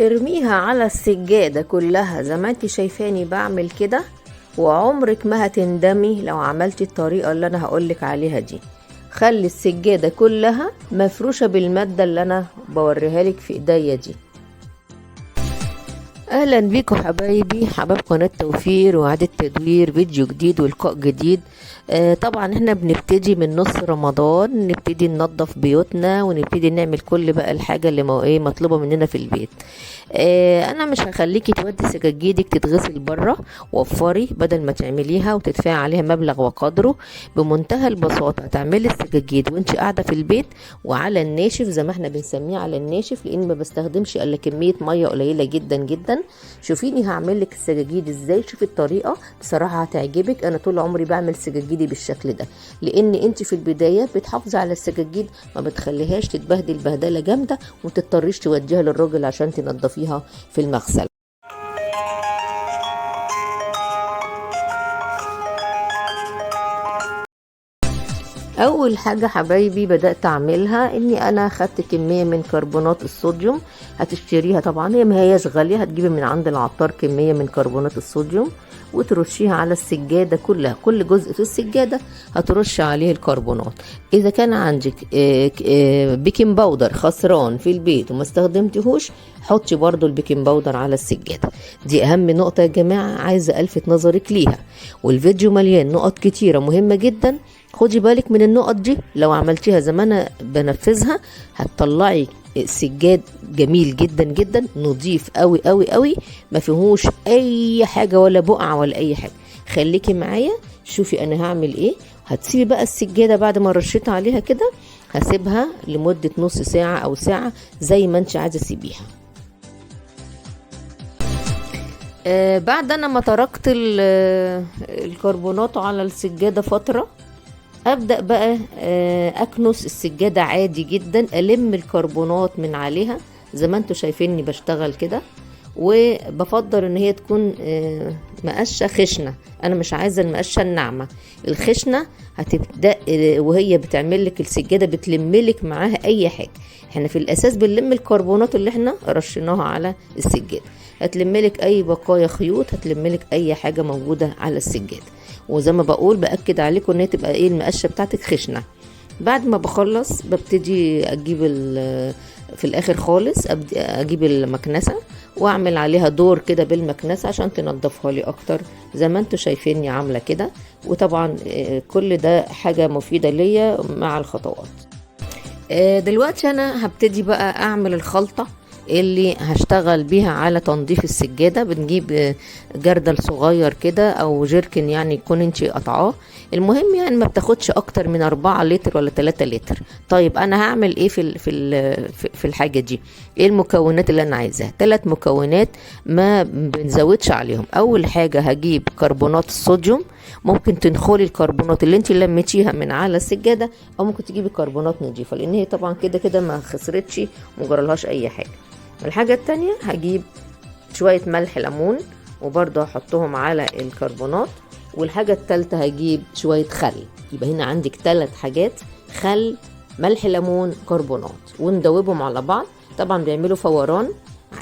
ارميها على السجادة كلها زي ما انت شايفاني بعمل كده، وعمرك ما هتندمي لو عملتي الطريقة اللي انا هقولك عليها دي. خلي السجادة كلها مفروشة بالمادة اللي انا بوريها لك في ايديا دي. اهلا بيكم حبايبي، حباب قناة توفير وإعادة تدوير، فيديو جديد ولقاء جديد. طبعا احنا بنبتدي من نص رمضان، نبتدي ننظف بيوتنا ونبتدي نعمل كل بقى الحاجة اللي مطلوبة مننا في البيت. انا مش هخليكي تودي سجاجيدك تتغسل بره، وفري بدل ما تعمليها وتدفعي عليها مبلغ وقدره. بمنتهى البساطة هتعملي السجاجيد وانت قاعدة في البيت وعلى الناشف زي ما احنا بنسميه، على الناشف، لان ما بستخدمش الا كمية مية قليلة جدا جدا. شوفيني هعمل لك السجاجيد ازاي، شوفي الطريقة بصراحة هتعجبك. انا طول عمري بعمل سجاجيدي بالشكل ده، لان انت في البداية بتحافظي على السجاجيد، ما بتخليهاش تتبهدل بهدلة جامدة ومتضطريش توديها للراجل عشان تنضفيها في المغسل. اول حاجه حبايبي بدات اعملها اني انا خدت كميه من كربونات الصوديوم. هتشتريها طبعا، هي ما هياش غاليه، هتجيبي من عند العطار كميه من كربونات الصوديوم وترشيها على السجاده كلها. كل جزء في السجاده هترش عليه الكربونات. اذا كان عندك بيكنج باودر خسران في البيت وما استخدمتهوش، حطي برضو البيكنج باودر على السجاده. دي اهم نقطه يا جماعه، عايزه الفت نظرك ليها، والفيديو مليان نقط كتيره مهمه جدا. خدي بالك من النقط دي، لو عملتيها زي ما انا بنفذها هتطلعي سجاد جميل جدا جدا، نظيف قوي قوي قوي، ما فيهوش اي حاجه ولا بقع ولا اي حاجه. خليكي معايا، شوفي انا هعمل ايه. هتسيبي بقى السجاده بعد ما رشيت عليها كده، هسيبها لمده نص ساعه او ساعه زي ما انت عايزه تسيبيها. بعد انا ما تركت الكربونات على السجاده فتره، ابدا بقى اكنس السجاده عادي جدا، الم الكربونات من عليها زي ما انتوا شايفيني بشتغل كده. وبفضل ان هي تكون مقشه خشنه، انا مش عايزه المقشه الناعمه. الخشنه هتبدا وهي بتعمل لك السجاده بتلملك معاها اي حاجه. احنا في الاساس بنلم الكربونات اللي احنا رشيناها على السجاده، هتلملك اي بقايا خيوط، هتلملك اي حاجه موجوده على السجاده. وزي ما بقول باكد عليكم ان هي تبقى ايه، المقشه بتاعتك خشنه. بعد ما بخلص ببتدي اجيب في الاخر خالص اجيب المكنسه واعمل عليها دور كده بالمكنسه عشان تنضفها لي اكتر زي ما انتوا شايفيني عامله كده. وطبعا كل ده حاجه مفيده ليا مع الخطوات. دلوقتي انا هبتدي بقى اعمل الخلطه اللي هشتغل بيها على تنظيف السجادة. بنجيب جردل صغير كده او جيركن، يعني يكون انتي قطعاه. المهم يعني ما بتاخدش اكتر من 4 لتر ولا 3 لتر. طيب انا هعمل ايه في الحاجة دي؟ ايه المكونات اللي انا عايزاها؟ 3 مكونات ما بنزودش عليهم. اول حاجة هجيب كربونات الصوديوم. ممكن تنخلي الكربونات اللي انت لميتيها من على السجادة، او ممكن تجيبي كربونات نظيفة، لان هي طبعا كده كده ما خسرتش ومجرالهاش اي حاجة. الحاجة التانية هجيب شوية ملح ليمون وبرضه هحطهم على الكربونات. والحاجة التالتة هجيب شوية خل. يبقى هنا عندك 3 حاجات: خل، ملح ليمون، كربونات، وندوبهم على بعض. طبعا بيعملوا فوران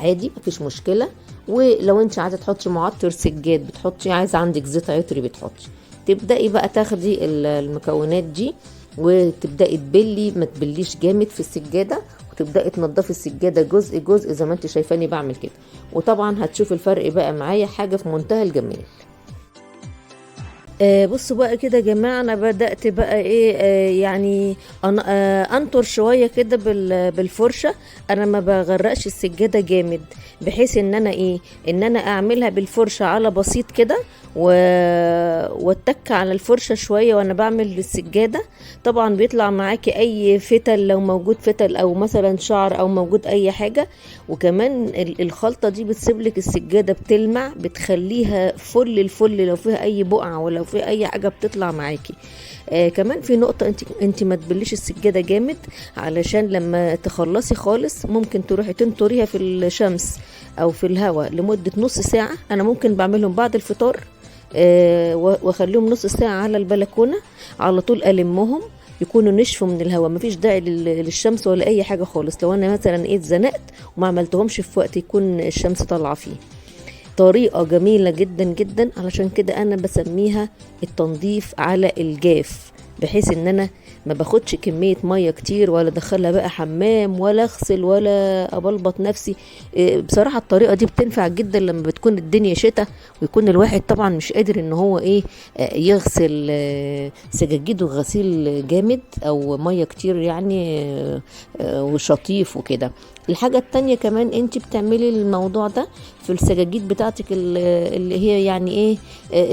عادي، مفيش مشكلة. ولو انت عايزة تحطي معطر سجاد بتحطي، عايزة عندك زيت عطري بتحطي. تبدأي بقى تاخدي المكونات دي وتبدأي تبلي، ما تبليش جامد في السجادة، وتبدأي تنضفي السجادة جزء جزء زي ما انت شايفاني بعمل كده. وطبعا هتشوف الفرق بقى معايا حاجة في منتهى الجمال. بصوا بقى كده يا جماعه، انا بدات بقى ايه يعني انطر شويه كده بالفرشه. انا ما بغرقش السجاده جامد، بحيث ان انا ان انا اعملها بالفرشه على بسيط كده، واتك على الفرشه شويه وانا بعمل السجاده. طبعا بيطلع معاكي اي فتل لو موجود فتل، او مثلا شعر، او موجود اي حاجه. وكمان الخلطه دي بتسيب لك السجاده بتلمع، بتخليها فل الفل لو فيها اي بقع ولو في اي حاجه بتطلع معاكي. كمان في نقطه، انت ما تبليش السجاده جامد، علشان لما تخلصي خالص ممكن تروحي تنطريها في الشمس او في الهواء لمده نص ساعه. انا ممكن بعملهم بعد الفطار واخليهم نص ساعه على البلكونه على طول، المهم يكونوا نشفوا من الهواء، مفيش داعي للشمس ولا اي حاجه خالص. لو انا مثلا ايه اتزنقت وما عملتهمش في وقت يكون الشمس طالعه فيه. طريقه جميله جدا جدا، علشان كده انا بسميها التنظيف على الجاف، بحيث ان انا ما باخدش كمية مية كتير ولا ادخلها بقى حمام ولا اغسل ولا ابلبط نفسي. بصراحة الطريقة دي بتنفع جدا لما بتكون الدنيا شتاء، ويكون الواحد طبعا مش قادر ان هو ايه يغسل سجاجيده غسيل جامد او مية كتير يعني وشطيف وكده. الحاجة التانية كمان انت بتعملي الموضوع ده في السجاجيد بتاعتك اللي هي يعني ايه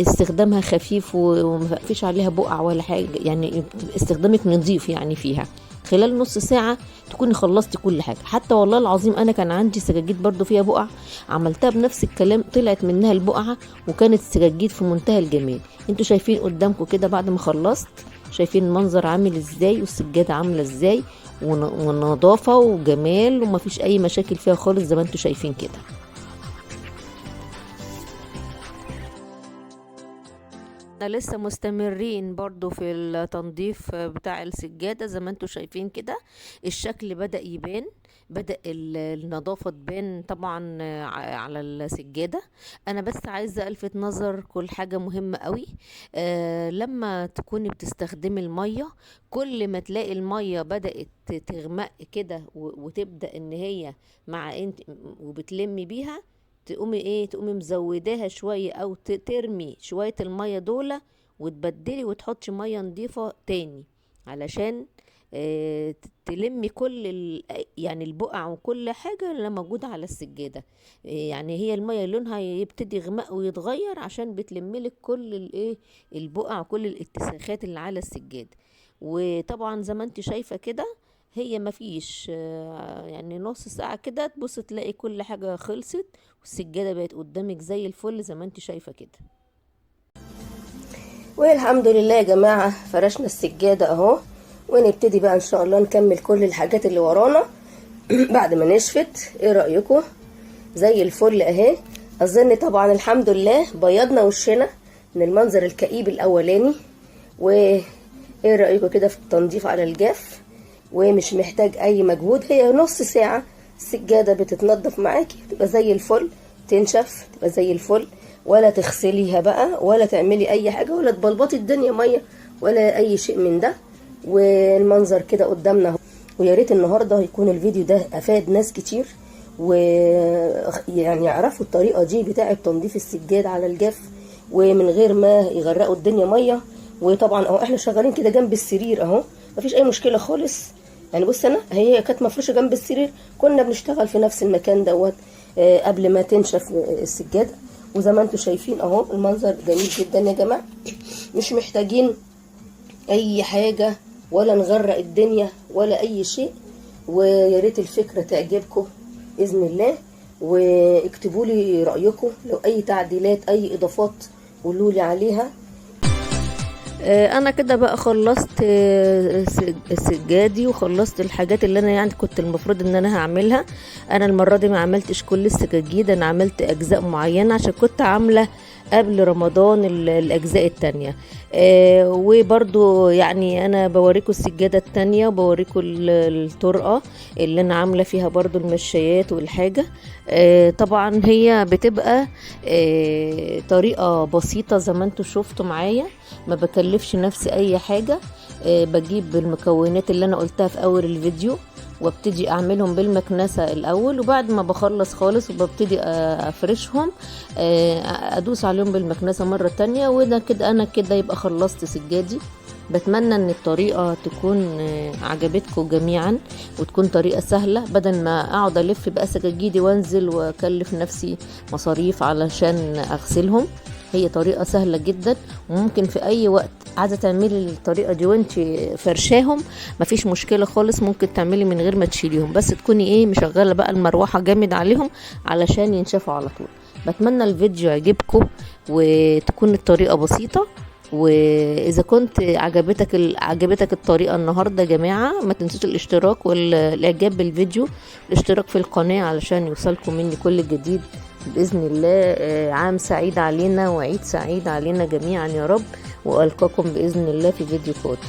استخدامها خفيف ومفيش عليها بقع ولا حاجة، يعني استخدامك نظيف يعني فيها. خلال نص ساعة تكوني خلصتي كل حاجة. حتى والله العظيم انا كان عندي سجاجيد برضو فيها بقع، عملتها بنفس الكلام، طلعت منها البقعة وكانت السجاجيد في منتهى الجمال. انتوا شايفين قدامكم كده بعد ما خلصت، شايفين المنظر عامل ازاي والسجادة عاملة ازاي، ونظافة وجمال ومفيش اي مشاكل فيها خالص زي ما انتوا شايفين كده. لسه مستمرين برضو في التنظيف بتاع السجادة زي ما انتوا شايفين كده. الشكل بدأ يبان، بدأ النظافة تبان طبعا على السجادة. انا بس عايزة الفت نظر كل حاجة مهمة قوي. لما تكوني بتستخدمي المية، كل ما تلاقي المية بدأت تغمق كده وتبدأ ان هي مع انت وبتلمي بيها، تقومي مزوداها شوية او ترمي شوية المية دول وتبدلي وتحطي مية نضيفة تاني، علشان تلمي كل يعني البقع وكل حاجة اللي موجودة على السجادة. يعني هي المية لونها يبتدي يغمق ويتغير عشان بتلملك كل البقع وكل الاتساخات اللي على السجادة. وطبعا زي ما انت شايفة كده، هي مفيش يعني نص ساعة كده تبص تلاقي كل حاجة خلصت والسجادة بقت قدامك زي الفل زي ما انت شايفة كده. والحمد لله يا جماعة، فرشنا السجادة اهو، ونبتدي بقى ان شاء الله نكمل كل الحاجات اللي ورانا بعد ما نشفت. ايه رأيكم؟ زي الفل اهي. اظن طبعا الحمد لله بيضنا وشنا من المنظر الكئيب الاولاني. وايه رأيكم كده في التنظيف على الجاف؟ ومش محتاج اي مجهود، هي نص ساعة السجادة بتتنضف معاكي، تبقى زي الفل، تنشف تبقى زي الفل، ولا تغسليها بقى ولا تعملي اي حاجة ولا تبلبطي الدنيا مية ولا اي شيء من ده. والمنظر كده قدامنا اهو. ويا ريت النهارده يكون الفيديو ده افاد ناس كتير، ويعني يعرفوا الطريقة دي بتاعة تنظيف السجاد على الجاف ومن غير ما يغرقوا الدنيا مية. وطبعا اهو احنا شغالين كده جنب السرير اهو، مفيش اي مشكلة خالص. يعني بص، انا هي كانت مفروشه جنب السرير، كنا بنشتغل في نفس المكان دوت قبل ما تنشف السجاده. وزي ما انتم شايفين اهو المنظر جميل جدا يا جماعه، مش محتاجين اي حاجه ولا نغرق الدنيا ولا اي شيء. ويا ريت الفكره تعجبكم باذن الله، واكتبوا لي رايكم، لو اي تعديلات اي اضافات قولوا لي عليها. انا كده بقى خلصت سجادي وخلصت الحاجات اللي انا يعني كنت المفروض ان انا هعملها. انا المرة دي ما عملتش كل السجاجيد، انا عملت اجزاء معينة عشان كنت عاملة قبل رمضان الاجزاء التانية. وبرضو يعني انا بوريكم السجادة التانية وبوريكم الطرقة اللي انا عاملة فيها برضو المشايات والحاجة. طبعا هي بتبقى طريقة بسيطة زي ما انتوا شفتوا معايا، ما بكلفش نفسي اي حاجة. بجيب المكونات اللي انا قلتها في اول الفيديو وابتدي اعملهم بالمكنسة الاول، وبعد ما بخلص خالص وببتدي افرشهم ادوس عليهم بالمكنسة مرة تانية. وده كده انا كده يبقى خلصت سجادي. بتمنى ان الطريقة تكون عجبتكم جميعا وتكون طريقة سهلة، بدل ما اقعد الف بقى سجاجيدي وانزل واكلف نفسي مصاريف علشان اغسلهم. هي طريقة سهلة جدا، وممكن في اي وقت عايزة تعملي الطريقة دي وانت فرشاهم مفيش مشكلة خالص، ممكن تعملي من غير ما تشيليهم، بس تكوني مشغلة بقى المروحة جامد عليهم علشان ينشفوا على طول. بتمنى الفيديو يعجبكم وتكون الطريقة بسيطة. واذا كنت عجبتك الطريقة النهاردة يا جماعة، ما تنسوش الاشتراك والاعجاب بالفيديو، الاشتراك في القناة علشان يوصلكم مني كل جديد بإذن الله. عام سعيد علينا وعيد سعيد علينا جميعا يا رب، وألقاكم بإذن الله في فيديو قادم.